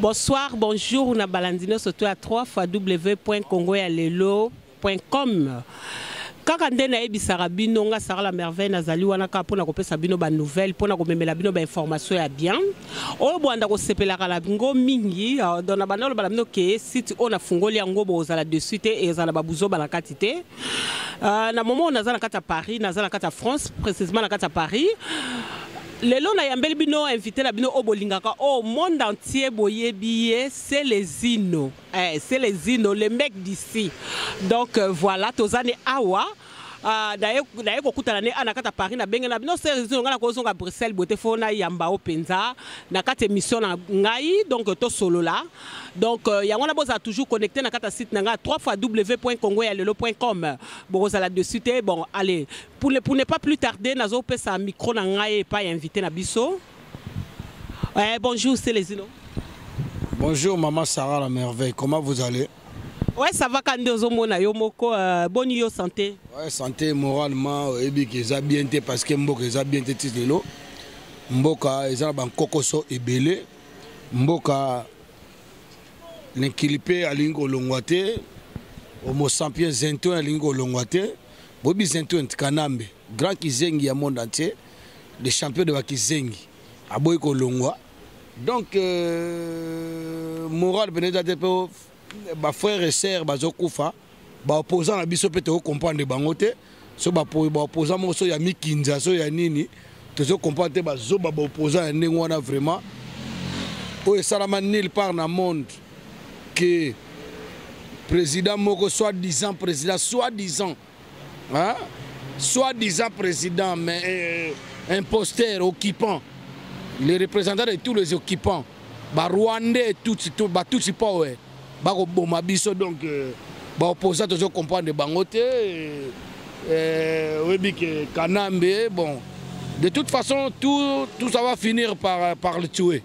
Bonsoir, bonjour, on a balandino surtout à 3 fois www.congoyalelo.com. Quand on a eu Sarabino, on a Sarah la merveille, Nazali, on a capone à couper Sabino ban nouvelle, pour qu'on mette la bino ban information à bien. Au bout on a sepelé la bingo mingi, dans la banole balamino que site on a fungoli ango boza la dessus et za la babouzo ban la quantité. Na moment on a za la carte à Paris, na za la carte à France, précisément la carte à Paris. Les lots n'ayambeli bino invité la bino au bolingaka au monde entier boyebiye c'est les Zino, c'est les Zino, les mecs d'ici. Donc voilà, tozane awa. D'ailleurs kokuta l'année à nakata Paris na benga na bino c'est les Zino ngana kozonga Bruxelles bote fona yamba au penza nakata émission na ngai donc to solo là. Donc yangona boza toujours connecté nakata site nanga 3 fois www.congoyalelo.com. Boza là dessus bon allez pour ne pas plus tarder nazo pesa micro na ngai pas invité na biso. Bonjour c'est les Zino. Bonjour maman Sarah la merveille, comment vous allez? Ouais, ça va quand mona yo moko bonne yo santé. Ouais, santé moralement et bien que ça bien été parce que mboka ça bien été lelo. Mboka eza ban kokoso ebele. Mboka l'inkilipé alingo longwate. Homo sapiens zento alingo longwate. Bobi zento kanambe, grand kizengi ya monde entier, des champions de bakizengi. Aboy ko longwa. Donc moral benedate pe ba frères et sœurs bazokufa ba opposant na biso pe to comprendre bango te so ba opposant mo so ya mikinza so ya nini to zo comprendre te bazo ba opposant ya ndenge wana vraiment o esalama nulle part na monde que président moko soi-disant président soi-disant hein soi-disant président mais imposteur occupant les représentants de tous les occupants ba rwandais tout power bako boma biso donc ba opposant toujours comprendre bango te oui que kanambe bon de toute façon tout ça va finir par le tuer,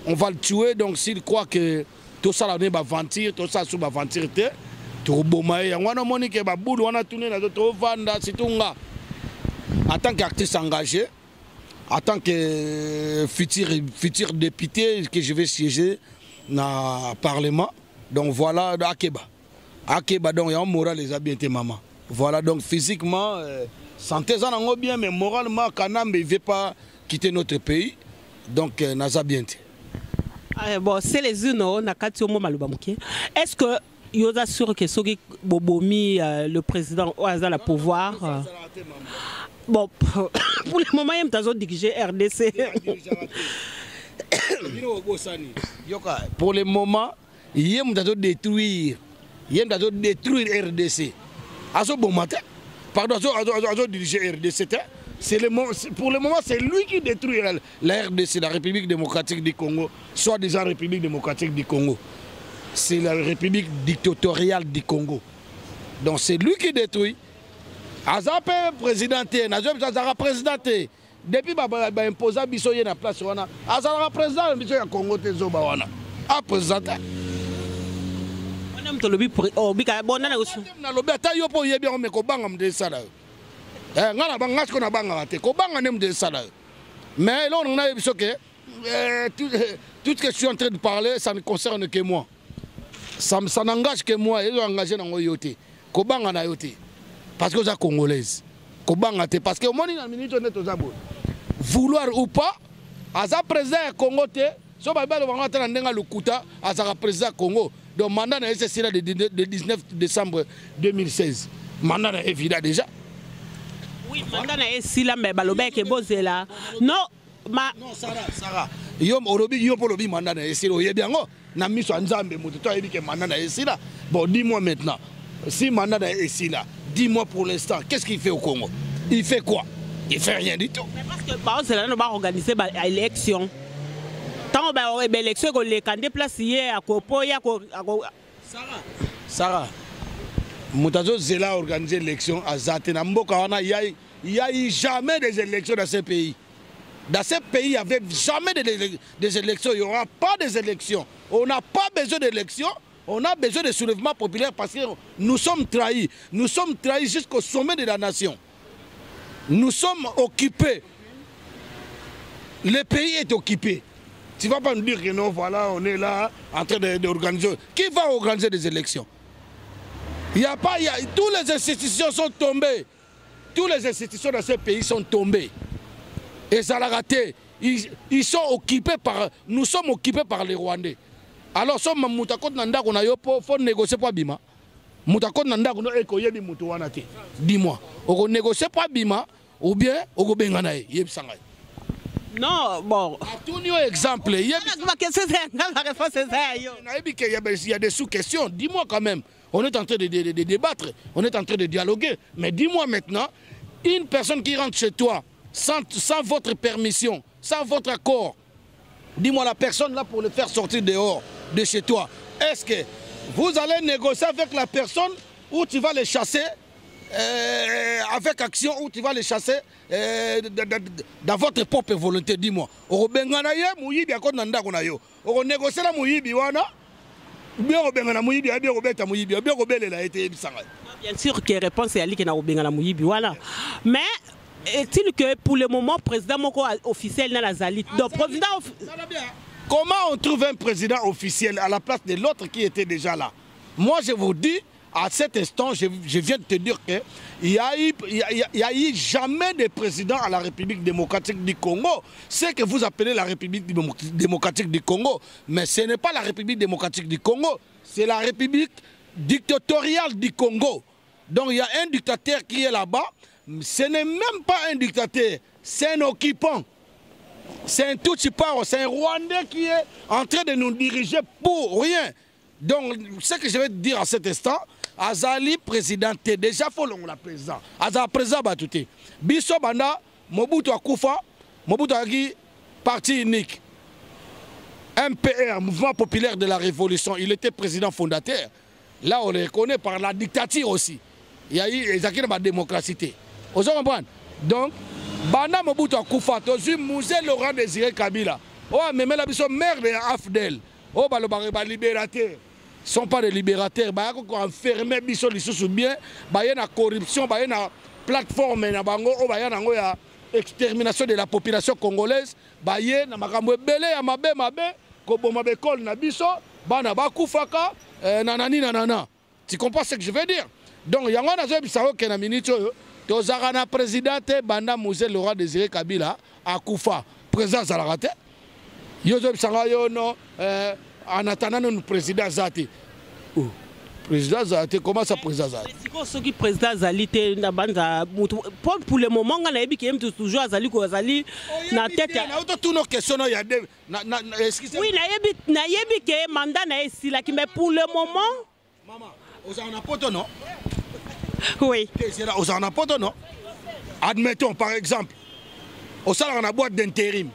on va le tuer. Donc s'il croit que tout ça là va mentir, tout ça sous va mentir te to boma ya wana monique ba boule wana tourner na to vanda situnga en tant qu'artiste engagé, en tant que futur député que je vais siéger dans le Parlement. Donc voilà, Akeba, donc il y a un moral, les a bien été maman. Voilà, donc physiquement, santé, ça n'a bien, mais moralement, Kanambe ne veut pas quitter notre pays. Donc, n'a bien été. Bon, c'est les unes, est-ce que vous êtes sûr que Sogi Bobomi, le président, a le pouvoir? Bon, pour le moment, il y a un dirigé RDC. Pour le moment, il y a un détruire RDC. Pardon, diriger RDC. Pour le moment, c'est lui qui détruit la RDC, la République démocratique du Congo, soi-disant République démocratique du Congo. C'est la République dictatoriale du Congo. Donc c'est lui qui détruit. Azapé présidenté, Azara présidenté. Depuis qu'il a imposé Bissoye na place, Azara président du Congo, Tezobawana. A présenté. Mais là, on a vu que tout ce que je suis en train de parler, ça ne concerne que moi. Ça n'engage que moi. Ils ont engagé dans le yoté. Kobanga na yoté. Parce que vous êtes congolaise. Kobanga te. Parce que au moins, il y a une minute, on est aux abos. Vouloir ou pas, Aza président Congo te. So ba ba ba ngata ndenga lukuta Aza président Congo. Donc mandat na SSC là de 19 décembre 2016. Mandat na évident déjà. Oui, mandat na SSC là mais baloba ke bozela. Non, Sarah. Yom orobi yom polobi mandat na SSC lo yebiango na miso nzambe moto to yebi ke mandat na SSC là. Bon, dis-moi maintenant. Si mandat na SSC là, dis-moi pour l'instant, qu'est-ce qu'il fait au Congo? Il fait quoi? Il fait rien du tout. Mais parce que par exemple, c'est là va organiser l'élection. Tant que l'élection que les candidats placés à Kopoya Sarah. Moutazo Zela organiser l'élection à Zatenamboka. Il n'y a eu jamais des élections dans ce pays. Dans ce pays, il n'y avait jamais des élections. Il n'y aura pas des élections. On n'a pas besoin d'élections. On a besoin de soulèvement populaire parce que nous sommes trahis. Nous sommes trahis jusqu'au sommet de la nation. Nous sommes occupés. Le pays est occupé. Tu ne vas pas nous dire que non, voilà, on est là en train d'organiser. Qui va organiser des élections? Il y a pas, tous les institutions sont tombées. Toutes les institutions dans ce pays sont tombées. Et ça l'a raté. Ils sont occupés par... Nous sommes occupés par les Rwandais. Alors, si on faut négocier pour Bima. Dis-moi, on négocie pas Bima ou bien on go benganaye. Non, bon. À tout exemple, il y a des sous-questions. Dis-moi quand même. On est en train de débattre, on est en train de dialoguer. Mais dis-moi maintenant, une personne qui rentre chez toi sans votre permission, sans votre accord, dis-moi la personne là pour le faire sortir dehors de chez toi. Est-ce que vous allez négocier avec la personne ou tu vas les chasser avec action ou tu vas les chasser dans votre propre volonté? Dis-moi. Bien sûr que la réponse est à voilà. Mais est-il que pour le moment, le président Moko officiel n'a la Zali. Donc, président comment on trouve un président officiel à la place de l'autre qui était déjà là? Moi, je vous dis, à cet instant, je viens de te dire qu'il n'y a eu jamais de président à la République démocratique du Congo. C'est que vous appelez la République démocratique du Congo. Mais ce n'est pas la République démocratique du Congo. C'est la République dictatoriale du Congo. Donc il y a un dictateur qui est là-bas. Ce n'est même pas un dictateur, c'est un occupant. C'est un Tutsi-Paro, c'est un Rwandais qui est en train de nous diriger pour rien. Donc, ce que je vais te dire à cet instant, Azali président, déjà faut la président. Azali président batouté. Biso banda, Mobutu Akufa, Mobutu Agi, parti unique. MPR, Mouvement populaire de la Révolution, il était président fondateur. Là, on le reconnaît par la dictature aussi. Il y a eu la démocratie. Vous comprenez? Donc, banda Mobutu Akufa, tozu Mouzé Laurent Désiré Kabila. Oh, mais la biso mère de Afdel. Oh, bah le libérateur. Ils ne sont pas des libérateurs. Ils sont enfermés, ils sont bien. Ils sont corruption, ils sont plateforme, ils sont extermination de la population congolaise. Ils sont belé, tu comprends ce que je veux dire? Donc, il y a un minute, le président Banda Mouzé Laurent Désiré Kabila à Koufa. Président Zalaraté. En attendant le président Zati. Président Zati, comment ça président Zati? Ce qui président Zali pour le moment, on a toujours Zali na tête. Toutes nos questions, il y a des. Oui, que mandat mais pour le moment. Maman, vous en avez non? Oui. Vous en avez non? Admettons par exemple, au sein de la boîte d'intérim,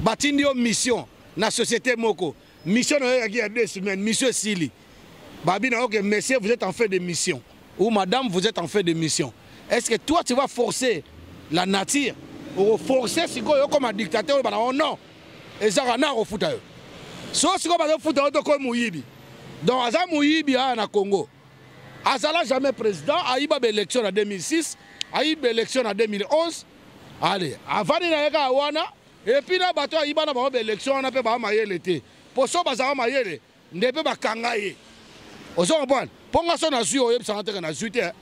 Batindio mission, la société Moko. Mission il y a 2 semaines, mission Sili. Babi n'a ok, monsieur, vous êtes en fait de mission. Ou madame, vous êtes en fait de mission. Est-ce que toi, tu vas forcer la nature ou forcer si comme un dictateur? Non. Et ça, on a au foot. Sauf si on a au foot, on a Mouyibi. Donc, Aza Mouyibi à Congo. Azala jamais président, a eu une élection en 2006, a eu une élection en 2011. Allez, avant il y a eu et puis là, il y a eu une élection, on a fait l'été. Pour ça, on a eu ne peut pas kangaye. Vous comprenez? Pour nga so na zui o yebisa ngate na zui te.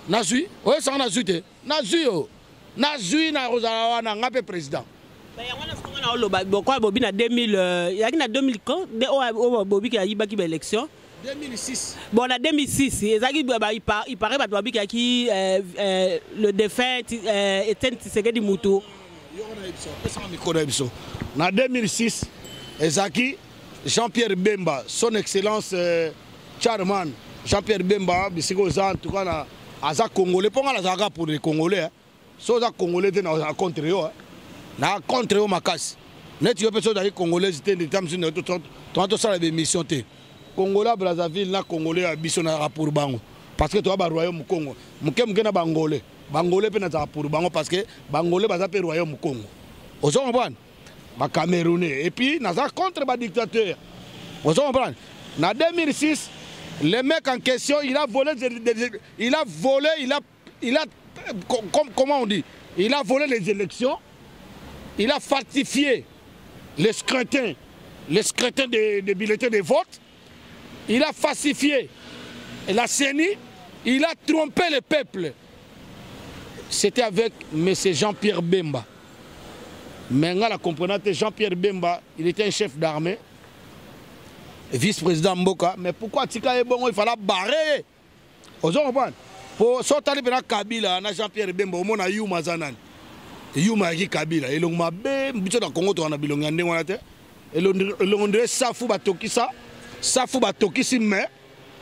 Na zui, o yebisa na zui te. Na zui o. Na zui na rozala wana ngape président. Ba yangwana fona oloba kwa bobi na 2000 yaki na 2000 quand o bobi ki ayiba ki ba élection 2006. Bon na 2006, ezaki il paraît ba bobi ki le défunt Etienne Tshisekedi Mutu. Yo na yebisa, pesa mikoro yebisa. Na 2006, ezaki Jean-Pierre Bemba, son excellence Charman, Jean-Pierre Bemba, en tout cas, Aza Congolais, pour pour les Congolais. Si les Congolais sont contre eux, na contre eux, Makas. Net, tu peux les Congolais, tu as des missions. Congolais, Brazzaville, na Congolais, Bissonara pour Bango. Parce que tu as le royaume Congo. Moukem na Bangolais. Bangolais, pour Bango, parce que Bangolais, c'est le royaume Congo. Vous comprenez? Les Camerounais. Et puis, nous avons contre les dictateurs. Vous comprenez? En 2006, le mec en question, il a volé, comment on dit? Il a volé les élections, il a falsifié les scrutins des bulletins de vote, il a falsifié la CENI, il a trompé le peuple. C'était avec M. Jean-Pierre Bemba. Maintenant, la comprenante Jean-Pierre Bemba, il était un chef d'armée, vice-président Mboka. Mais pourquoi Tika est bon, il fallait barrer. Vous comprenez? Pour sortir de Kabila, Jean-Pierre Bemba, on a Yuma Zanan. Yuma qui Kabila. Et l'on m'a bé, bicho dans Congo, on a bilongé en Wanate. Et l'on dirait Safou Batokisa, Safou Batokisi, mais,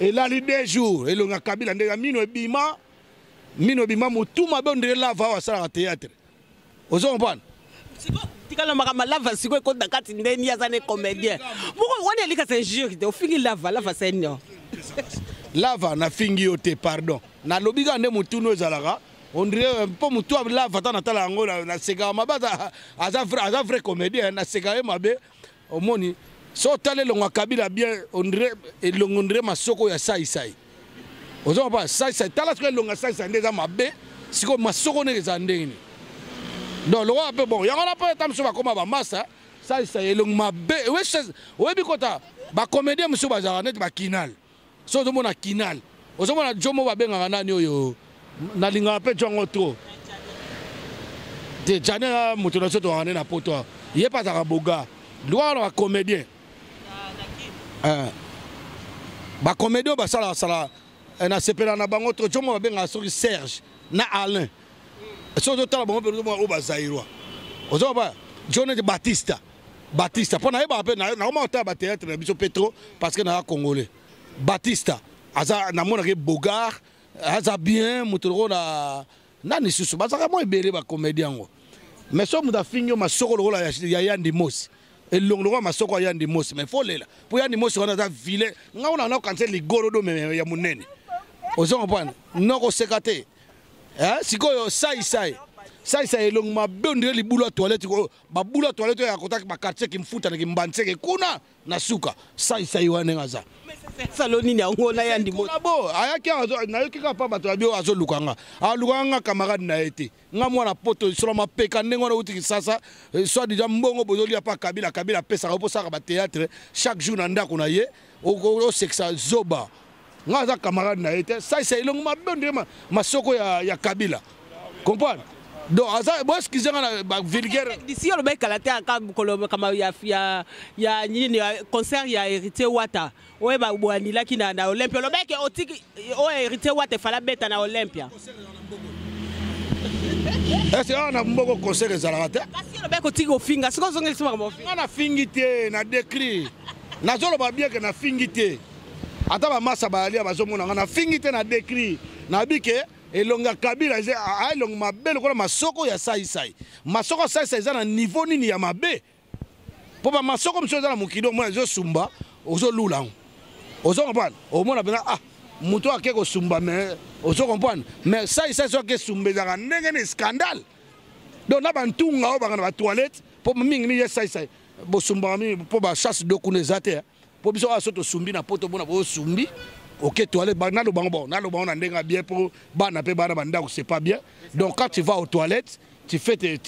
et là, les 2 jours, et l'on a Kabila, on a Mino Bima, tout m'a bien de la va au théâtre. Vous comprenez? Tikala makama lava siko ko dakati ndeni ya zane comédien. Pourquoi on est lika c'est jure au fingi lava c'est non. Lava na fingi ote pardon. Na lobiga nde mutu no zalaka. On dirait pas mutu lava ta na tala ngo na sega mabata aza vrai comédien na sega mabe omoni so tale longa Kabila bien on dirait elongondre masoko ya sai. Ozo pas sai tala ko longa sai ndeza mabe siko masoko ne za ndeni. Donc, le roi, bon, il y a pas de temps sur la masse, ça, c'est le mabé. Oui, bikota, ba comédien, monsieur Bazaranet, ba kinal. So, tout le monde a kinal. Au moment où Jomo va bien en année, na linga pe jongo trop. Te jana mutono soto en na poto. Il est pas à boga. Loi la comédien. Ba comédien ba sala na sepela na bango trop Jomo va bien en sur Serge na Alain. Surtout dans le moment où on Zaïrois. Vous savez, John Batista. Pour n'a pas appelé, n'a pas théâtre, n'a pas Petro, parce que n'a pas Congolais. Batista. Aza n'a pas Bogart, Aza bien, Moutoro n'a ni sous. Parce que moi, il est un comédien. Mais si on a fini, ma soko là, il y a Yann Dimos. Et l'on ma soko Yann Dimos. Mais il faut aller là. Pour Yann Dimos, on a filé. On a cancellé les gorodo, mais il y a mon nez. Vous savez, non, on s'est gâté. Si vous avez long ma bonne les boulots toilette, ma boulot toilette à côté de ma quartier qui me fout avec une bande qui kuna na suka. Ça y est, ngaza. Saloni na ngona ya ndimo. Abo, ayaki na yoki ka pa bato abio azo lukanga. A lukanga camarade na été. Nga mwana poto sur ma peka ndengo na uti sasa, soit déjà mbongo bozoli pa Kabila pesa ko sa ba théâtre chaque jour na ndako na ye, au sexa zoba. Ngaza camarade na été, ça y est, long ma bonne masoko ya Kabila. Comprendre? Donc, ce qu'ils ont vulgaire. D'ici, on va calater à comme il y a concert, il y a hérité Wata. Ouais, bah, il y a qui na Olympia. Le mec, on a hérité Wata, il fallait mettre na Olympia. Est-ce qu'on a un bon concert de Zalata? Si le mec, on a finger, c'est quoi son histoire? On a fingité, on a décrit. On a bien qu'on a fingité. Attends, ma masse à aller à on a fingité, on a décrit. On a dit que. Et longa Kabila a long ma belle comme ma soko ya sai. Ma soko sai na niveau nini ya mabe. Pour ma soko monsieur dans mon kido moi je sumba ozo lula. Ozo comprendre. Au moins na muto akeko sumba mais ozo comprendre. Mais sai so ke sumbe za ndenge scandale. Donc na bantunga o banga na toilette pour mingi mi sai. Bo sumba mi pour ba chasse de kunezate. Pour biso asoto sumbi na poto bona bo sumbi. Ok, toilette, bien pour c'est pas bien. Donc quand tu vas aux toilettes, tu fais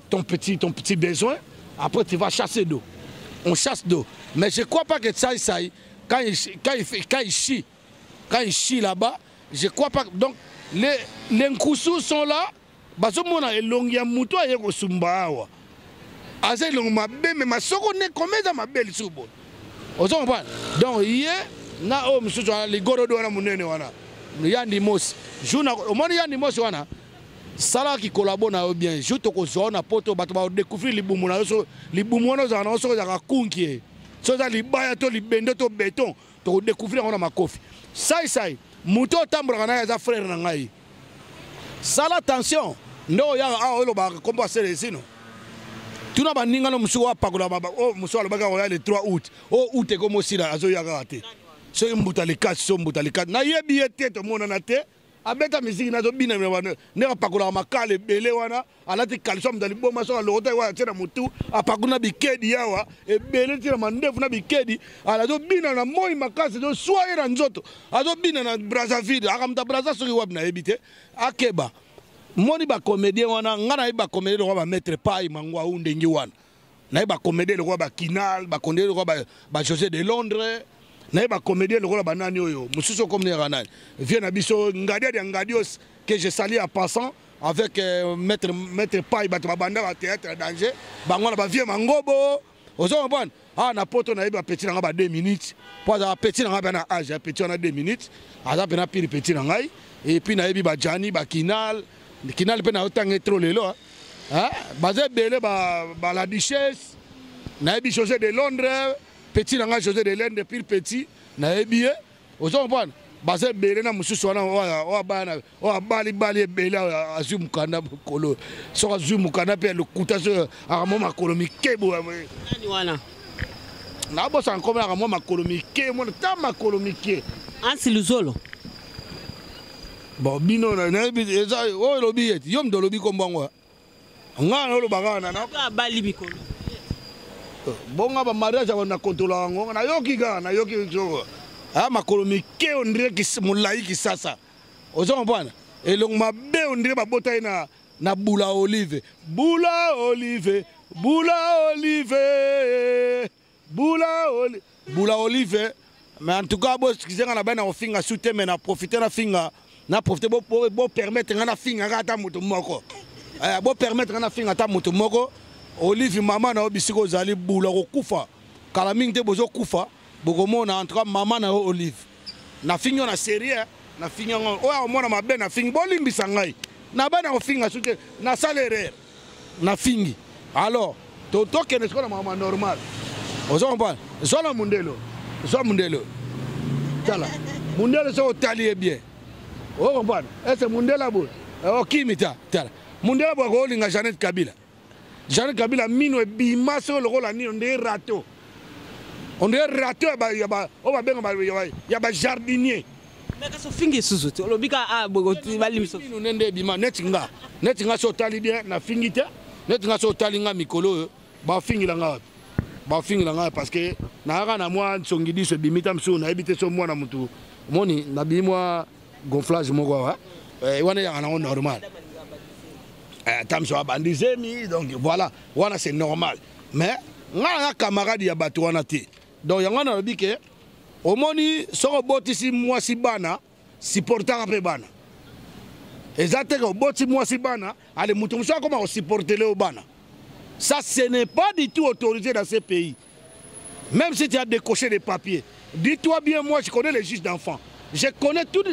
ton petit besoin, après tu vas chasser d'eau. On chasse d'eau. Mais je ne crois pas que ça, quand il chie là-bas, je ne crois pas. Donc les Nkoussous sont là, bazomona elongia muto ayeko sumbawa. Aze longa mais ma soko ne komeza mabeli subo. Ozo comprendre. Donc hier na o msusu les gorodo wana munene wana Yann Dimos jouna au moins Yann Dimos wana sala qui collabore na bien je to ko zona poto bato ba découvrir libumu na so libumu na za na so za kunkie so za libaya to libendo to béton to découvrir on a makofi sai muto tambra na za frère na ngai sala attention ndo ya a lo ba komba sele sino tuna ba ninga no musu wa pakola ba o musu wa ba le 3 août o août comme aussi là azo ya gate. So mbutalika na yebi ete to mona na te abeta musique na zo bina wana ne pakola makale bele wana alati calcium dans liboma so lota wa tena mutu apakuna bikedi yawa e bele tena mandefu na bikedi ala zo bina na moi makasi zo soira nzoto azo bina na Brazzaville akamta Brazza so wab na ebite akeba moni ba comédien wana ngana ba comédien wa ba mettre pas mangwa undengi wana naye ba comédie le roi ba Kinal, ba comédie le roi ba José de Londres, naye ba comédie le roi ba nani oyo, mususu comme ne ranai. Vient na biso ngadios que je salue en passant avec maître Pai ba banda ba théâtre danger, ba ngona ba vie mangobo. Ozo bon, na poto na ba petit na ba 2 minutes. Pour ça petit na ba na âge, petit na 2 minutes. Aza pe na pire petit na ngai et puis na ba Jani ba Kinal pe na otange trop lelo. Basé belé ba la Duchesse, naïbi José de Londres, petit nanga José de Londres, pire petit, naïbi, aux hommes, basé belé na mususu wana, bali belé à zoom kana kolo, sur zoom kana pe le coutage à mon makolomi kebo. Wana. Na boss encore à mon makolomi ke, mon ta makolomi ke. Ansiluzolo. Bon bino na naïbi, oh lobi yom do lobi kombangwa. Ngana lo bagana na bali mikolo bonga ba mariage na kontola ngo na yoki zo makolo mike ondire ki mulai ki sasa ozo mpana elong mabe ondire ba bota na bula olive mais en tout cas bo kizenga na bana ofinga sute mais na profiter na finga na profiter bo permettre na finga kata mutu moko bo permettre na finga ta mutu moko Olive maman na obisiko zali bula ko kufa kala mingi te bozo kufa bokomona entre maman na Olive na finyo na série na finyo o mona mabe na fingi bolimbisa ngai na bana ko finga sute na salaire na fingi alors to kene ko na maman normal ozo mpa zola mundelo tala mundelo so tali bien o mpa est mundela bo o kimita tala mundela bo ko linga Jeannette Kabila mino e bimaso le rôle ni on est rato ya ba jardinier mais ka so fingi susu to lobika bogo bali so mino nende bima netinga so tali bien na fingita netinga so tali nga mikolo ba fingi la nga parce que na ga na moi tsongidi so bimita mso na ebite so mwana mutu moni na bimwa gonflage moko wana ya na normal Tamso abandizemi, donc voilà, voilà c'est normal. Mais, on a un camarade qui a battu en athée. Donc, il y a un homme qui au moni, sur botisi moi si bana, si portant après bana. Exactement, botisi moi si bana, allez, mouton, ça comment on supporter le bana. Ça, ce n'est pas du tout autorisé dans ces pays. Même si tu as décoché des papiers. Dis-toi bien, moi, je connais les juges d'enfants. Je connais toutes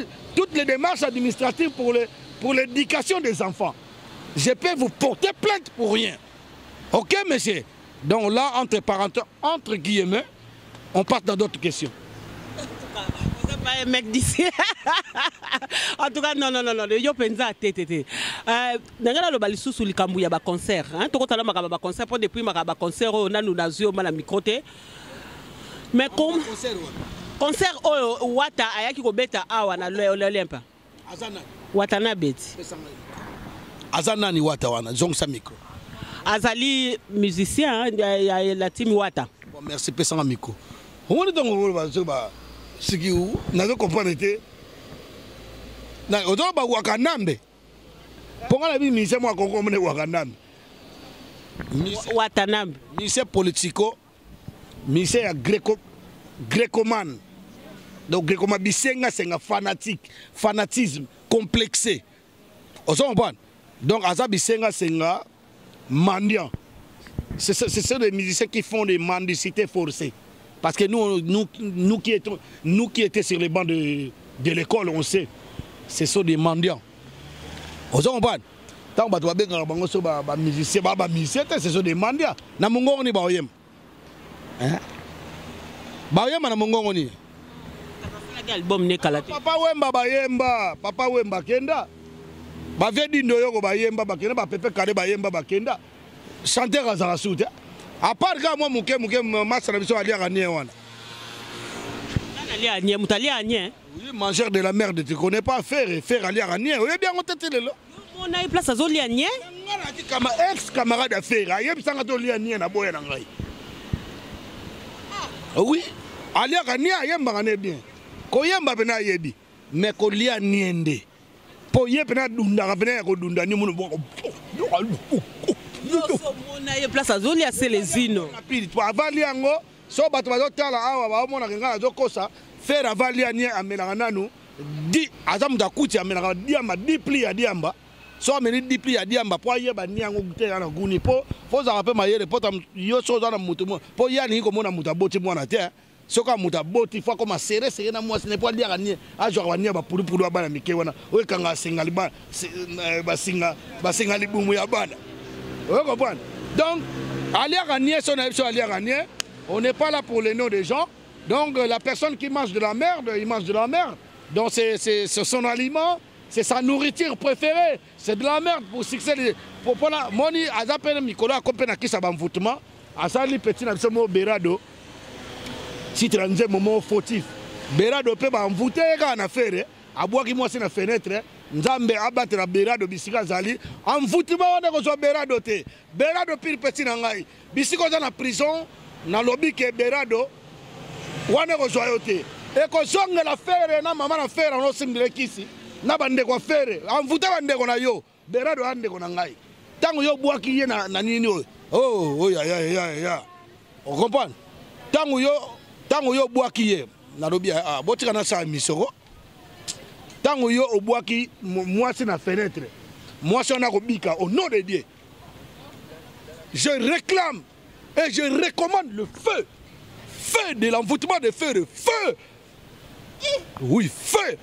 les démarches administratives pour l'éducation des enfants. Je peux vous porter plainte pour rien. Ok, monsieur? Donc là, entre parenthèses, entre guillemets, on passe dans d'autres questions. Vous n'êtes pas un mec d'ici. En tout cas, non. Yo penza tété. Nangana lo balisu sous likambu ya ba concert. Hein, to kotala makaba ba concert pour depuis makaba concert on a nous nazio mala microté. Mais comme concert wata ayaki ko beta awa na l'Olympe. Azana. Watana beti. Azana ni wata wana zongsa micro. Azali musicien la team wata. Bon, merci pesanga micro. On est donc ba siki ou nazo comprendre te. Na odo ba wakanambe. Ponga la bi mise moi kongo mone wakanambe. Watanambe. Mise politico. Mise ya grécoman. Donc grécoman bisenga senga fanatisme complexé. Ozo comprendre. Donc, Azabi Senga Senga, mendiant. Ce sont des musiciens qui font des mendicités forcées. Parce que nous qui étions sur les bancs de l'école, on sait, ce sont des mendiants. On s'en comprend. Tant que les musiciens, ce sont des mendiants. Na mungo ni baoyem. Baoyem na mungo ni. Papa Wemba Kenda. Bavedi ndoyoko bayemba bakenda ba pepe kare bayemba bakenda chanteur azara soute à part que moi muke masala biso ali aganie wana ali agnie mutali agnie oui mangeur de la merde tu connais pas faire ali aganie oui bien on tete lelo on a place azoli agnie ngana ti kama ex camarade affaire ayeb sanga to li agnie na boya na ngai oui ali aganie ayemba ngane bien ko yemba bena yebi mais ko li agnie ndé po ye pena dunda ka pena ko dunda ni munu Yo place azoli a Célésino. Avali yango so bato bazotala awa baomona kenga azokosa faire avali anie amelanga nanu di azamuta kuti amelanga diamba dipli ya diamba so ameni dipli ya diamba po ayeba ni yango gute na guni po za rappel mayele po tam yo so za na mutu po yani ko mona muta boti mwana te so ka muta boti fa ko masere sere na mwasi ne po dia ni ajo ka nia ba pulu pulu abana mike wana o kanga singa liba basinga libumu ya bana o comprendre donc alia gagner son alia gagner. On n'est pas là pour les noms des gens. Donc la personne qui mange de la merde, il mange de la merde. Donc c'est son aliment, c'est sa nourriture préférée. C'est de la merde pour succès. Pour la moni azapene Nicolas compena qui ça bamvoutement. Asali petit na biso mo berado. Si tranze moment fautif. Berado pe bamvouter ka na faire. Abwa ki mwasi na fenêtre. Nzambe abattre la berado bisika zali. Envoûtement on ko so berado te. Berado pire petit na ngai. Bisiko za na prison. Na lobby ke berado wana ko joyote e ko zonga la fere na mama na fere no simdile kisi na bande ko fere amvuta bande ko na yo berado ande ko na ngai tango yo bwaki ye na nini oh ya on comprend tango yo bwaki ye na lobby botika na sa misoko tango yo obwaki mwasi na fenêtre mwasi na ko bika au nom de Dieu je réclame et je recommande le feu. Feu de l'envoûtement de feu, de feu. Oui, feu.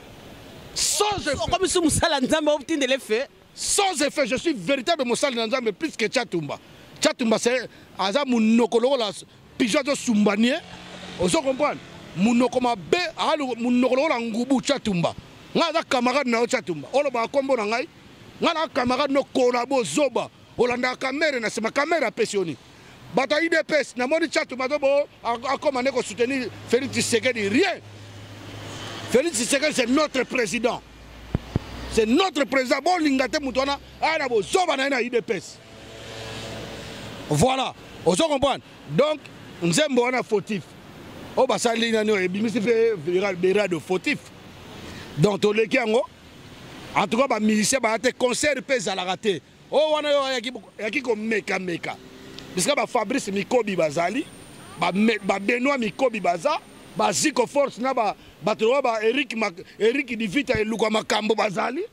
Sans effet. Comme si Moussala Nzambe obtient de l'effet. Sans effet, je suis véritable Moussala Nzambe plus que Tchatumba. Tchatumba, c'est Aza Mounokolo, la pigeon de Sumbanier. Vous comprenez? Mounokoma B, Mounokolo, la Ngoubou Tchatumba. Naza camarade na Tchatumba. Oloba Kombo Nangai. Nana camarade no Korabo Zoba. Olanda caméra, na c'est ma caméra pensionnée. Bata IDPS, na moni chatu madobo a commandé qu'on soutenir Félix Tshisekedi, rien. Félix Tshisekedi c'est notre président. C'est notre président. Bon lingate mutona ana bo zoba na IDPS. Voilà, on se comprend. Donc nzembo wana fautif. O basali na no ebimisi fe berado fautif. Donc to leki yango en tout cas ba musicien ba te concert pesa la raté. O wana yo yaki ko meka. Parce que Fabrice Mikobi Bazali, Benoît Mikobi Baza, Zico Force, Eric Divita et Luka Makambo Bazali,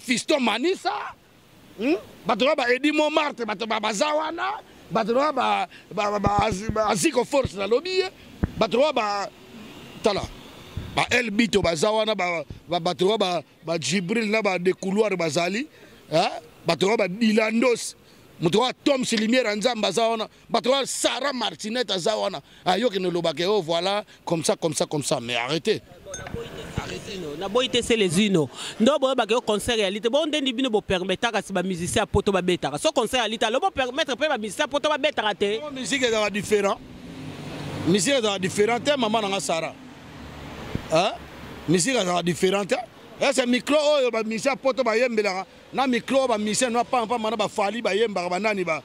Fiston Manissa, Edi Montmartre, Bazawana, Zico Force la lobby, Tala, El Bito Bazawana, Djibril, des couloirs Bazali, Dilandos. Mutoa Tom Silimier Nzamba zawana, batoa Sarah Martinette zawana. Ayo qui ne lobake oh voilà comme ça. Mais arrêtez. Na boité c'est les uno. Ndo boye ba concert réalité. Bon ndendi bino bo permettre ka si ba musicien poto ba betara. So concert réalité lo bo permettre pe ba musicien poto ba betara te. Musique est différent. Musique est différente maman na Sarah. Hein? Musique est différente. Et c'est micro oh ba musicien poto ba yembela. Na micro ba mission na pa mana ba fali ba yemba ba nani ba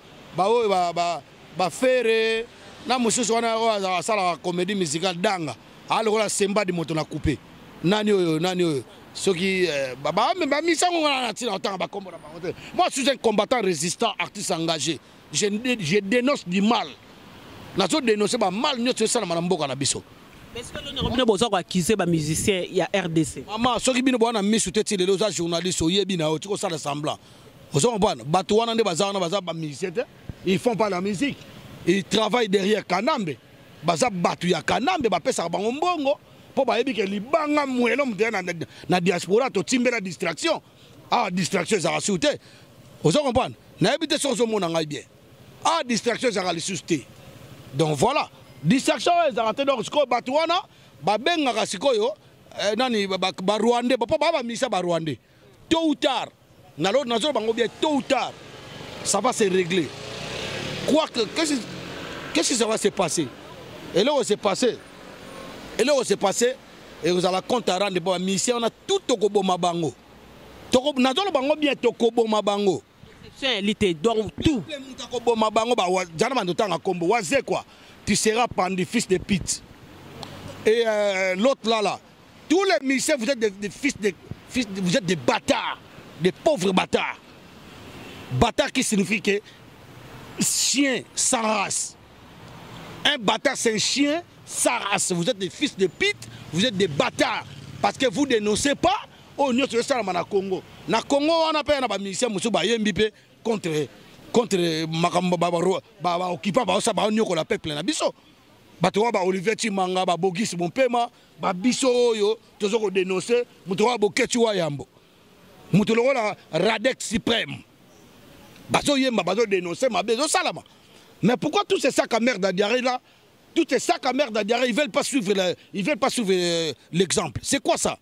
faire na mususu wana o sala comédie musicale danga alo la semba di moto na coupé nani oyo soki ba mission ngana tina otanga ba kombo na ba. Moi je suis un combattant résistant artiste engagé, je dénonce du mal na so dénoncer ba mal nyoto sala na mboka na biso. Est-ce que l'on a besoin d'accuser les musiciens il y a RDC? Maman, ceux qui viennent voir mis sous tête les journalistes au Yébina, tu vois ça semblant. Vous comprenez? Batouana ne bazar musiciens, ils font pas la musique. Ils travaillent derrière Kanambe. Baza Batouya Kanambe, ba pesa bango mbongo. Pour ba yebi que libanga mwelo mtena na diaspora to timbe la distraction. Ah distraction ça rassuté. Vous comprenez? Na habité sur zo mona ngai bien. Ah distraction ça rassuté. Donc voilà. Distraction est arrêtée donc ce que Batouana babenga sikoyo nani ba Rwandais papa ba misa ba Rwandais tôt ou tard nalo nazo bango bien tôt ou tard ça va se régler. Quoi que qu'est-ce que ça va se passer? Et là où c'est passé et vous allez compte à rendre ba mission on a tout tokoboma bango. Nazo bango bien tokoboma bango. C'est l'ité donc tout. Tokoboma bango ba jana mandotanga kombo waze quoi. Tu seras pendu fils de pute. Et l'autre là, tous les musiciens, vous êtes des fils vous êtes des bâtards, des pauvres bâtards. Bâtard qui signifie que chien sans race. Un bâtard, c'est un chien sans race. Vous êtes des fils de pute, vous êtes des bâtards. Parce que vous ne dénoncez pas. Oh, nous sommes au Congo. Na Congo, on a pas un militaire contre Makambo Baba occupant le peuple na biso. Bato ba Olivier Chimanga ba Bogis Mompema ba biso yo tozo dénoncer muto wa Bokechi wa Yambo. Muto la Radex suprême. Bazo yemba bazo dénoncer ma bezo salama. Mais pourquoi tous ces sacs à merde à diarrhée là, tous ces sacs à merde à diarrhée, ils veulent pas suivre l'exemple. C'est quoi ça?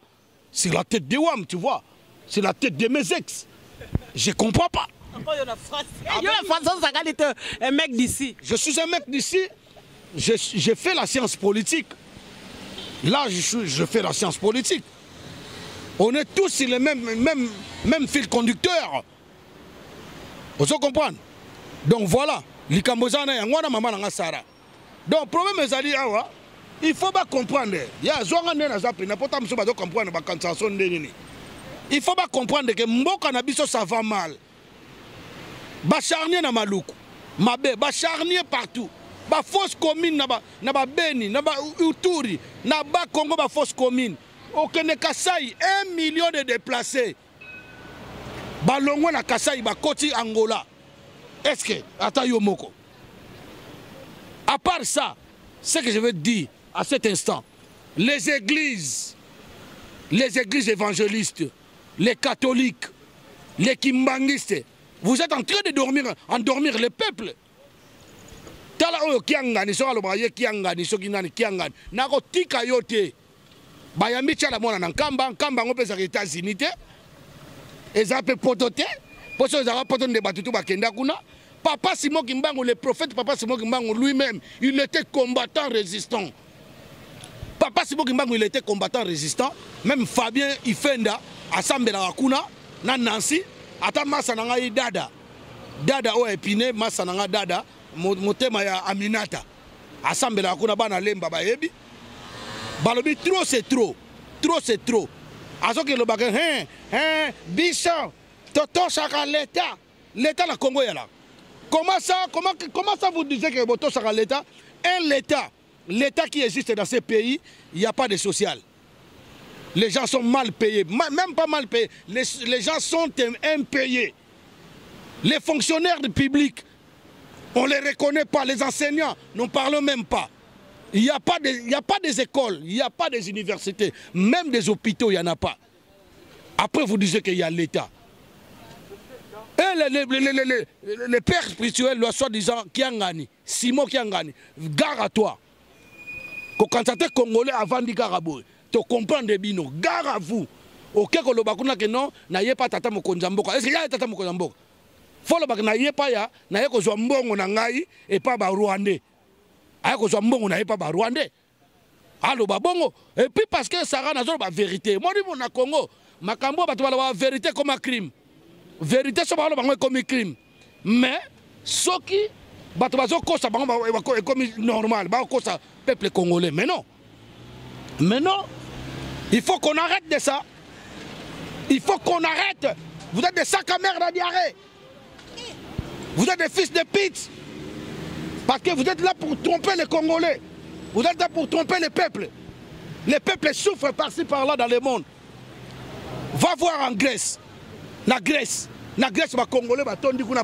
C'est la tête de Wam, tu vois. C'est la tête de mes ex. Je comprends pas. Un mec d'ici. Je suis un mec d'ici. J'ai fait la science politique. Là, je fais la science politique. On est tous sur le même fil conducteur. Vous comprenez? Donc voilà. Donc le problème est il faut pas comprendre. Il faut pas comprendre que Mboka Nabiso ça va mal. Bacharnier na Maluku. Mabe, bacharnier partout. Ba fausse commune na ba Beni, na ba Uturi, na ba Congo ba fausse commune. Okene Kasai 1 million de déplacés. Balongwe na Kasai ba koti Angola. Est-ce que ata yo moko? À part ça, ce que je veux dire à cet instant, les églises évangélistes, les catholiques, les kimbangistes, vous êtes en train de endormir le peuple. Tala oyo kiangani so alobaye kiangani so kinani kiangani nako tika yote bayambi tala mona na nkamba ngo pesa États-Unis te ezape potote poso ezaka poto de batutu bakenda kuna. Papa Simon Kimbangu, le prophète Papa Simon Kimbangu lui-même, il était combattant résistant. Papa Simon Kimbangu, il était combattant résistant. Même Fabien Ifenda, Assemble la Wakuna, na Nancy, ata Masananga Dada. Dada o épine, Masananga Dada, motema ya Aminata. Assemble la Wakuna, bana lemba baebi. Balobi, trop c'est trop. Trop c'est trop. Azo que le bagage, Bichon, Toto Chaka l'État. L'État la Congo est là. Comment ça vous disiez que Boto sera l'État? L'État qui existe dans ces pays, il n'y a pas de social. Les gens sont mal payés, même pas mal payés. Les gens sont impayés. Les fonctionnaires du public, on ne les reconnaît pas. Les enseignants, n'en parlons même pas. Il n'y a pas des écoles, il n'y a pas des universités, même des hôpitaux, il n'y en a pas. Après, vous disiez qu'il y a l'État. Et les pères spirituels, soi-disant, Kiangani, Simon Kiangani, gare à toi. Quand tu es Congolais avant de gare à vous, tu comprends des binos, gare à vous. Ok, que le bakuna que non, n'ayez pas tata mokonzamboka. Est-ce qu'il y a tata mokonzamboka? Faut le bak n'ayez pas ya, n'ayez que Zambongo n'angai et pas ba Rwandais. Ayez que Zambongo n'ayez pas ba Rwandais. Allo babongo. Et puis parce que ça rend la vérité. Moi, je suis au Congo. Ma cambo, tu vas la vérité comme un crime. Vérité c'est pas comme un crime, mais ce qui comme normal, ça peuple congolais, mais non, il faut qu'on arrête de ça, il faut qu'on arrête. Vous êtes des sacs à merde à diarrhée, vous êtes des fils de pute, parce que vous êtes là pour tromper les Congolais, vous êtes là pour tromper les peuples souffrent par-ci par-là dans le monde. Va voir en Grèce. La Grèce, les Congolais,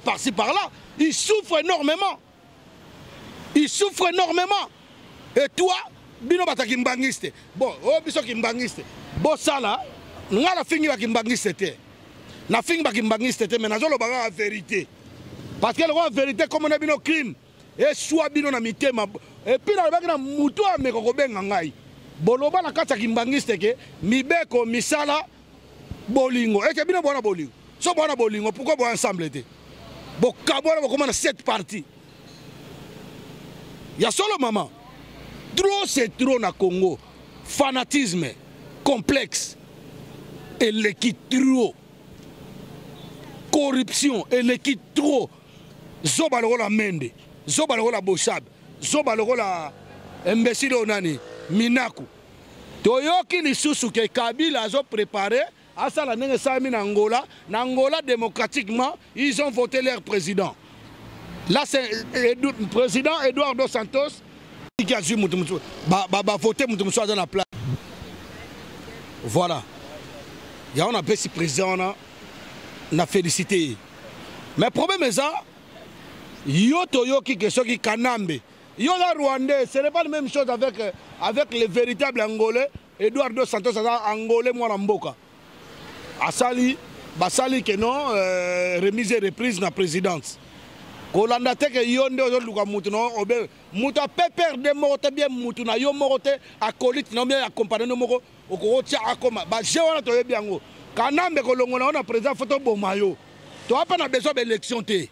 par-ci par-là, ils souffrent énormément. Ils souffrent énormément. Et toi, bino bata kimbangiste. Bon, oh biso kimbangiste. Bon ça là, nga la fingi ba kimbangiste te. Na fingi ba kimbangiste te, mais na zolo ba la vérité. Parce que la vérité comme on a bino crime. Et soit bino na mitema. Et puis na ba na mutu ame ko benga ngai. Boloba na kata kimbangiste ke mibeko misala bolingo. Et que bino bona bolingo. So bona bolingo, pourquoi bon ensemble te? Bon kabona comment 7 parties. Il y a seulement maman. Trop c'est trop na Congo. Fanatisme, complexe, et l'équipe trop. Corruption, et l'équipe trop. Zobaloro la mende, Zobaloro la bochab, Zobaloro la imbécile onani, Minaku. Toyoki lisusu ke Kabila a préparé à ça la Angola, Angola démocratiquement, ils ont voté leur président. Là c'est le président Eduardo Santos qui a voté dans la place. Voilà. Il y a un peu si président on a félicité. Mais le problème est ça, yo toyoki que ceux qui kanambe. Yo la Rwandais, ce n'est pas la même chose avec le véritable Angolais, Eduardo Santos Angolais moi mboka. Asali, basali que non remise et reprise dans la présidence. Kolanda te que yonde ozoluka mutu no obe mutu pepper de morte bien mutu na yo morte acolyte no bien accompagner no moko okotia akoma ba je wana to yebi yango kanambe kolongo na président photo bomayo to pas na besoin d'élection te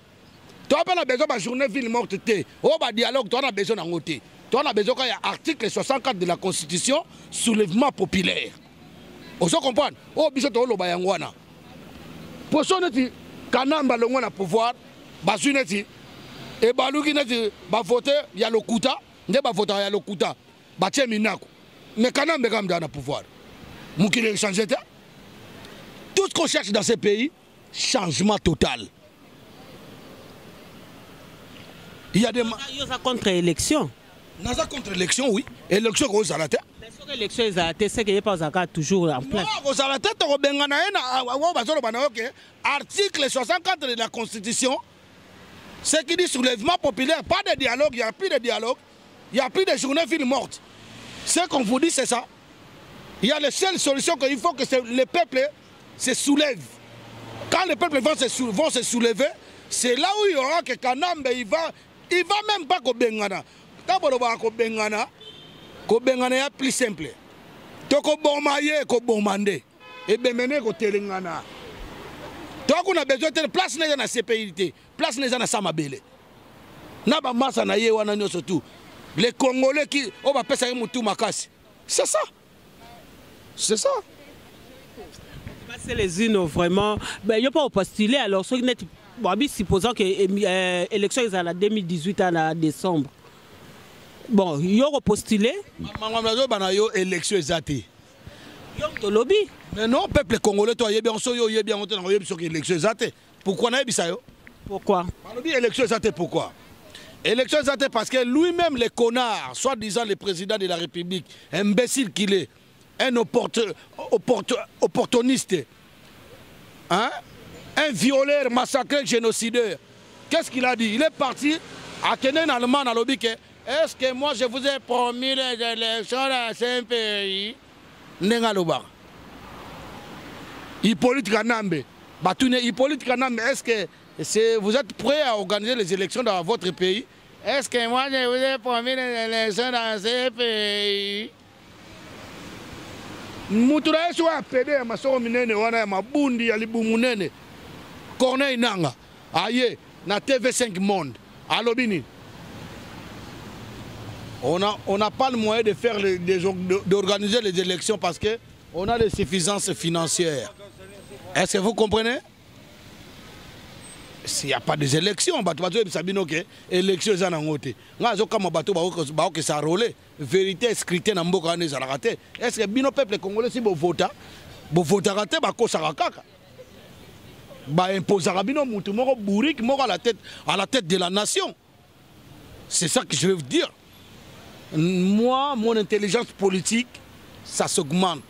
to pas na besoin de journée ville morte te o ba dialogue to na besoin nango te to na besoin ya article 64 de la constitution soulèvement populaire oso comprendre o biso to loba yango wana poso neti kanamba longo na pouvoir basuneti et baluki neti ba voter ya lokuta nde ba voter ya lokuta ba tie minako mais kanambe kam dans le pouvoir mukile changer tout ce qu'on cherche dans ces pays changement total. Il y a des contre-élection. Naza contre-élection, oui. Élection aux alatés. Mais élection aux alatés, c'est qu'il n'y a pas toujours en place. Non, aux alatés, article 64 de la Constitution, ce qui dit soulèvement populaire, pas de dialogue, il n'y a plus de dialogue, il n'y a plus de journée ville morte. Ce qu'on vous dit, c'est ça. Il y a la seule solution qu'il faut que le peuple se soulève. Quand le peuple vont se soulever, c'est là où il y aura que Kanambe, il va même pas qu'au Bengana. Quand on va qu'au Bengana est plus simple. Donc au Bomaye, qu'au Bomande, et Bemene qu'au Telengana. Donc on a besoin de place dans la CPIT, place dans la Samabele. Naba Massa na ye wana nyo surtout. Les Congolais qui on va passer mutu makasi. C'est ça. C'est ça. C'est les unes vraiment. Ben, il n'y a pas postulé. Alors, supposons que l'élection est en 2018 en décembre. Bon, il y a postulé. Élection exatée. lobby. Mais non, peuple congolais, toi, il y a bien élection exatée. Pourquoi on a ça? Pourquoi? Élection exatée, pourquoi? Élection exatée parce que lui-même, les connards, soi-disant le président de la République, imbécile qu'il est, un opportuniste, hein? Un violeur, massacré, génocideur. Qu'est-ce qu'il a dit? Il est parti à Kenen allemand à lobby que est-ce que moi je vous ai promis les élections dans ce pays? Nengaloba. Hippolyte Kanambe. Hippolyte Kanambe, est-ce que vous êtes prêt à organiser les élections dans votre pays? Est-ce que moi je vous ai promis les élections dans ce pays? Moutoura est appelé à ma soeur Minene, wana ma bundi à l'Iboumounene. Corneille Nanga. Aïe, na TV5 Monde. À Lobini. On n'a pas le moyen de faire d'organiser les élections parce qu'on a des suffisances financières. Est-ce que vous comprenez? S'il n'y a pas des élections, élections sont en côté. Ça roule. Vérité scrutée dans beaucoup de raté. Est-ce que bino peuple congolais si vous votez raté ça rakaka. Imposera bino mutu moko bourrique moko à la tête de la nation. C'est ça que je veux vous dire. Moi, mon intelligence politique, ça s'augmente,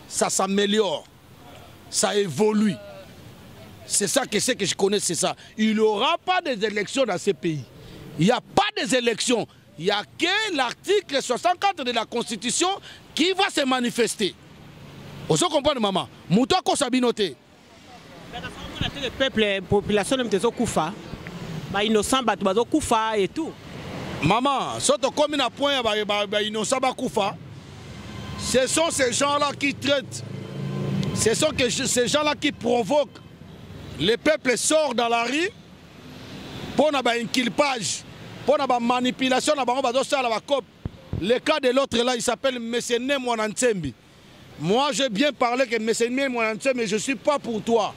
ça s'améliore, ça évolue. C'est ça que je connais, c'est ça. Il n'y aura pas d'élections dans ce pays. Il n'y a pas d'élections. Il n'y a que l'article 64 de la Constitution qui va se manifester. Vous comprenez, maman? Moutako Sabinote. Le peuple, la population de Koufa, innocent, Koufa et tout. Maman, surtout comme un point, innocent, Koufa, ce sont ces gens-là qui traitent, ce sont ces gens-là qui provoquent. Le peuple sort dans la rue pour un inculpage, pour une manipulation. Le cas de l'autre là, il s'appelle Messene Mwanantsembi. Moi, j'ai bien parlé que Messene Mwanantsembi, mais je ne suis pas pour toi.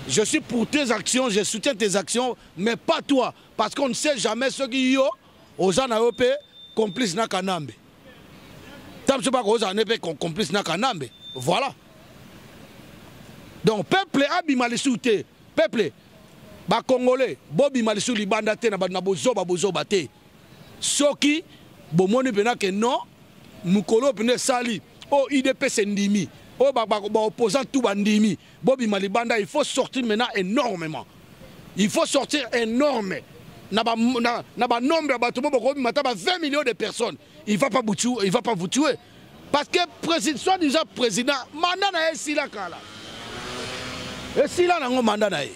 Je suis pour tes actions, je soutiens tes actions, mais pas toi. Parce qu'on ne sait jamais ce qui y a aux Anaope complices na Kanambe. Tant que aux Anaope complices na Kanambe. Voilà. Donc peuple abima lisute, peuple ba congolais bobima lisu libanda te na bozoba te. Soki bomoni pena que non mukolo pena sali o IDPS ndimi o ba opposant tout bandimi bobima libanda, il faut sortir maintenant énormément. Il faut sortir énorme. Na ba nombre ba 20 millions de personnes. Il va pas vous tuer. Parce que soi-disant président mandat na esila kala. Esila nango mandat na ye.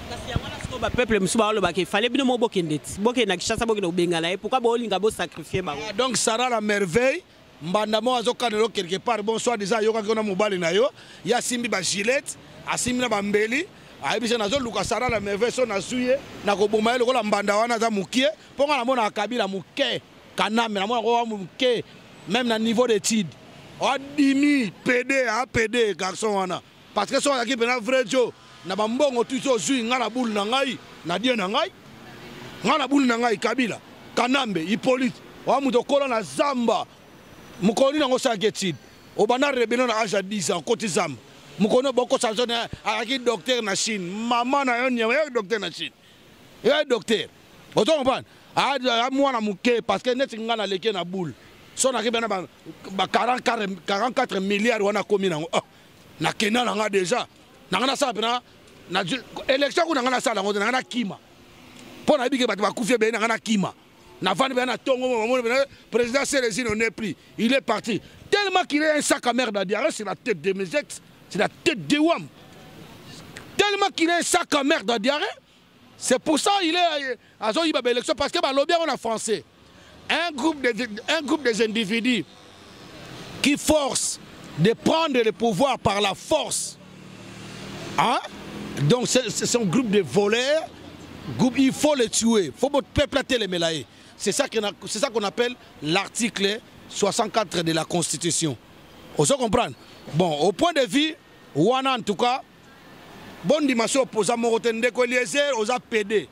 Kasi yango na siko ba peuple musuba lo ba ke fallait bino mo bokendeti. Bokena kishasa bokena ubengala. Pourquoi ba olinga bo sacrifier ba. Donc Sarah la merveille mbanda mo azokanelo quelque part bon soi-disant yoka kona mobali na yo ya simbi ba gilet asimbi na bambeli ayebisa nazo luka Sarah la merveille so na suye na koboma ele kola mbanda wana za mukie ponga na mona kabila muke kaname na mona ko muke même na niveau d'étude odimi PD garçon wana parce que so yaki bena vrai jo na bambongo tu so zui ngana boule na ngai na die na ngai ngana boule na ngai kabila kanambe Hippolyte wa muto kola na zamba mukoni nango sa getid obana rebellion na âge 10 ans côté zamba mukoni boko sanzone aki docteur na Chine maman na yon ya docteur na Chine ya docteur oto comprendre a mwana muke parce que net ngana leke na boule so na kibena ba 44 milliards wana komi nango na kena na nga déjà na ngana sa bena na élection ko na ngana sa nango na ngana kima pona bike bato bakufie be na ngana kima na vani be na tongo président Célestin on est pris il est parti tellement qu'il est un sac à merde à diarrhée c'est la tête de mes ex c'est la tête de Wam tellement qu'il est un sac à merde à diarrhée c'est pour ça il est à zo iba élection parce que ba lobby on a français un groupe des individus qui force de prendre le pouvoir par la force. Hein? Donc c'est un groupe de voleurs, il faut les tuer, il faut votre peuple les mélanger. C'est ça qu'on appelle l'article 64 de la Constitution. Vous comprenez? Bon, au point de vue, Wana en tout cas, bonne dimension opposant Moroten Ndeko Eliezer aux PD.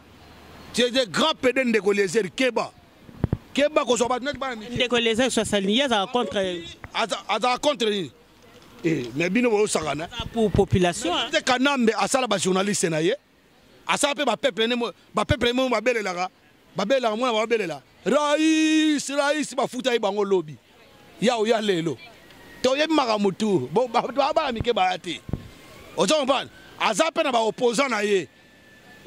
C'est des grands PD Ndeko Eliezer, Keba. Keba ko soba net ba Ndeko Eliezer so saliye za contre mais bino bo sakana pour population te kanambe asala ba journaliste na ye asala pe ba peuple mo ba belela mona ba belela rais ba futa yi bango lobby ya o ya lelo to ye maka mutu bo ba mike ba ate ozo comprendre azape na ba opposant na ye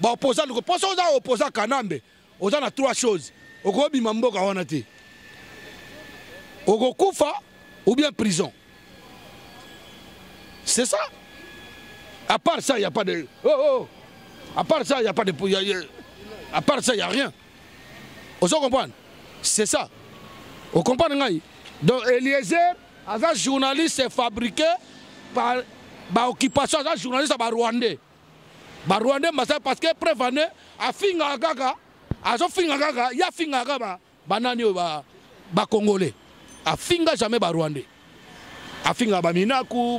ba opposant ko poso za opposant kanambe oza na trois choses okobima mboka wana te okokufa ou bien prison. C'est ça. À part ça, il n'y a pas de... À part ça, il n'y a pas de... À part ça, il n'y a rien. Vous comprenez? C'est ça. Vous comprenez? Donc, Eliezer, un journaliste fabriqué par l'occupation, un journaliste rwandais. Rwandais, parce que prévenu, à Finga Gaga, à Finga Gaga, il y a Finga Gaga, banani ba Congolais. À Finga jamais rwandais. À Finga Baminaku,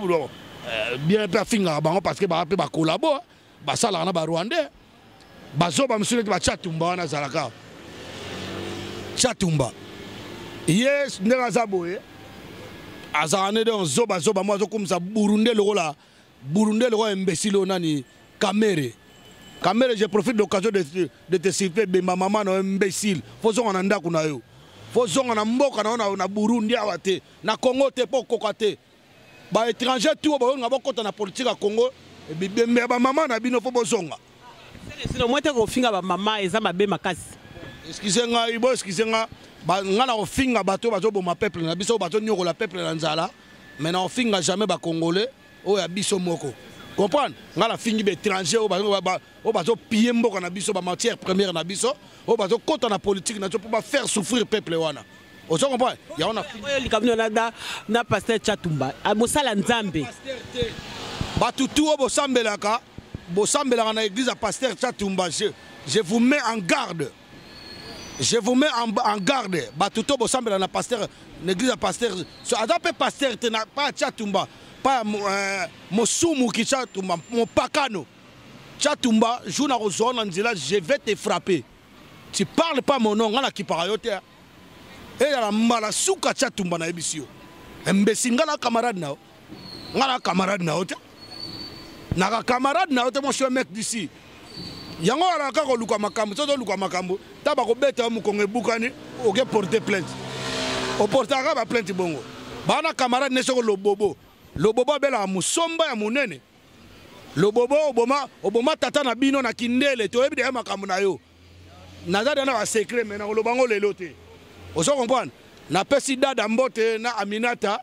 bien peu Finga parce que ba collabo, ba sala na ba rwandais. Bazo ba monsieur ba Chatumba na Zalaka. Chatumba. Yes, ndanga zaboye. Azane de zoba moi comme ça Burundi le imbécile nani Kamere. Kamere, je profite de l'occasion de te citer ma maman no imbécile. Faut on anda kuna yo. Faut on na mboka na Burundi awate, na Congo te poko te. Ba étranger tout ba nga bokota na politique à Congo et ba maman na bino fo bozonga. C'est le moins ko finga ba maman eza mabe makasi. Excusez-moi, ba ngana ko finga bato bazo bo ma peuple na biso bato nyoko la peuple na nzala, mais na finga jamais ba congolais o ya biso moko. Comprendre? Ngala fingi be étranger o bazo piller mboka na biso ba matière première na biso, o bazo kota na politique na pour ba faire souffrir peuple wana. Vous comprenez? Il y a on a pasteur Chatumba, a Mosala Nzambe. Batutu o bosambelaka na église à pasteur Chatumba. Je vous mets en garde. Je vous mets en garde. Batutu bosambela na pasteur l'église à pasteur. So adape pasteur te na pas Chatumba, pas Mosumu ki Chatumba, mon pakano. Chatumba, jouna rozona nzela, je vais te frapper. Tu parles pas mon nom, ngala ki parayote. Et la malasuka Chatumba na ebisio. Imbécile ngala camarade na. Ngala camarade na ote. naka camarade na yo moi je suis un mec d'ici yango ala ka ko luka makambo so luka makambo ta ba ko beta mu ko ngebukani o ke porter plainte o portera ba plainte bongo bana camarade ne soko lobobo bela musomba ya munene lobobo oboma tata na bino na kindele to ebi de makambo na yo nazada na ba secret mais na lobango lelo te o so comprendre na pesi dada mbote na Aminata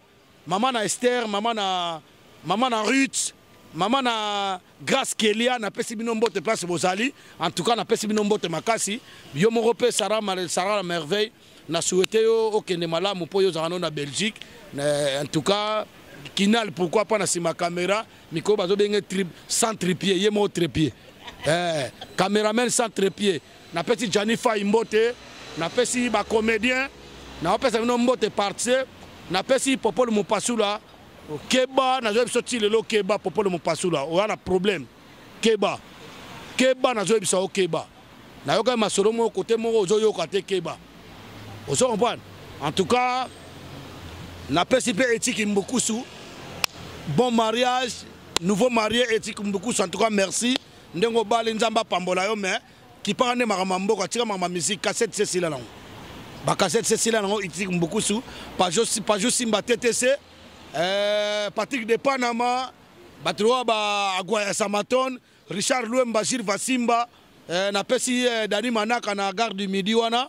mama na Esther mama na Ruth mama na Grace Kelia na pesi bino mbote place bozali en tout cas na pesi bino mbote makasi yo moko pe Sarah la merveille na souhaité yo okende malamu po yo zano na Belgique en tout cas kinal pourquoi pas na sima caméra miko bazo benga trip sans trépied yemo trépied caméraman sans trépied na pesi Janifa Imbote na pesi ba comédien na pesi bino mbote partie na pesi Popolo Mopasula Keba na zoe sorti le lo Keba Popolo Mopasula on a problème Keba na zoe biso Keba na yoka masolo mo côté mo zo yo côté Keba on se comprend en tout cas na pesi pe éthique Mbukusu bon mariage nouveau marié éthique Mbukusu en tout cas merci ndengo bali nzamba pambola yo mais qui parle ma mboka tika ma musique cassette c'est là non ba cassette c'est là non éthique Mbukusu pas juste Simba TTC Patrick de Panama Batroa ba Agwaya Samaton Richard Luemba Gilles Vasimba na pesi Dani Manaka na gare du Midi wana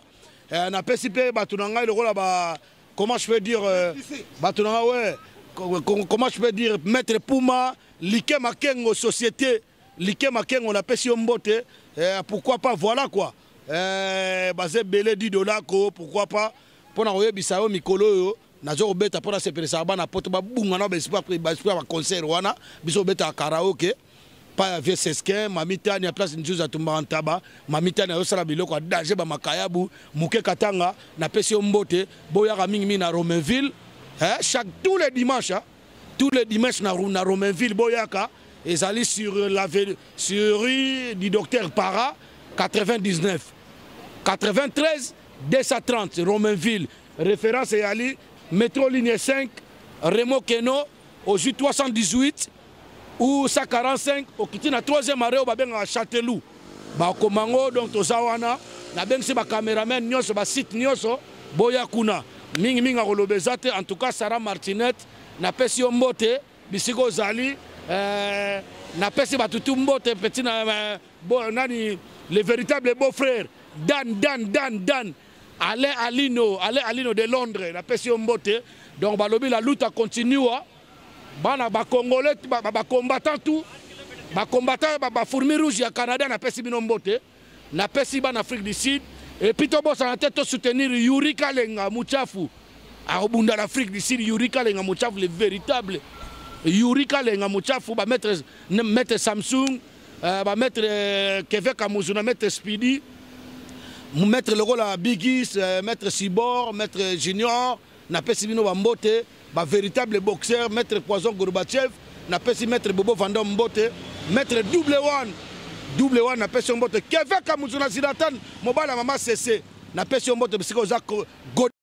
na pesi pe batunanga le rôle ba comment je peux dire batunanga ouais comment je peux dire maître Puma Like Makengo société Like Makengo na pesi mbote pourquoi pas voilà quoi basé belé $10 ko pourquoi pas pour na oyebisa yo mikolo yo nazo beta pour se pesa bana poto ba bunga na ba concert wana biso beta karaoke pas vieux sesquin mamita ni place njuza tumba ntaba mamita na yosala biloko danger ba makayabu muke katanga na pesi mbote boya mingi na Romainville tous les dimanches na Romainville boyaka ezali sur rue du docteur Para 99 93 230 Romainville référence et ali métro ligne 5 Remo Keno au J 318 ou 145 au kiti na 3e arrêt au babenga Châteloup ba komango donc tozawana na bengsi ba cameraman nyoso ba site nyoso boya kuna mingi kolobezate en tout cas Sarah Martinette na pesi mbote bisiko zali na pesi batutu mbote petit na nani le véritable beau-frère Dan Alain Alino de Londres la pesi mbote donc balobi la lutte continue bana ba congolais ba combattant tout ba combattant ba fourmi rouge ya Canada na pesi bino mbote na pesi ba en Afrique du Sud et puis to bossa na tête soutenir Yuri Kalenga Muchafu a obunda l'Afrique du Sud Yuri Kalenga Muchafu le véritable Yuri Kalenga Muchafu ba mettre Samsung ba mettre Kevin Kamuzuna mettre Speedy mettre le rôle à Bigis mettre Sibor mettre Junior na pesi bino ba mbote ba véritable boxeur maître Poison Gorbachev na pesi maître Bobo Vandom mbote maître double one na pesi mbote Kevin Kamuzuna Zidane mobala mama CC na pesi mbote bisiko za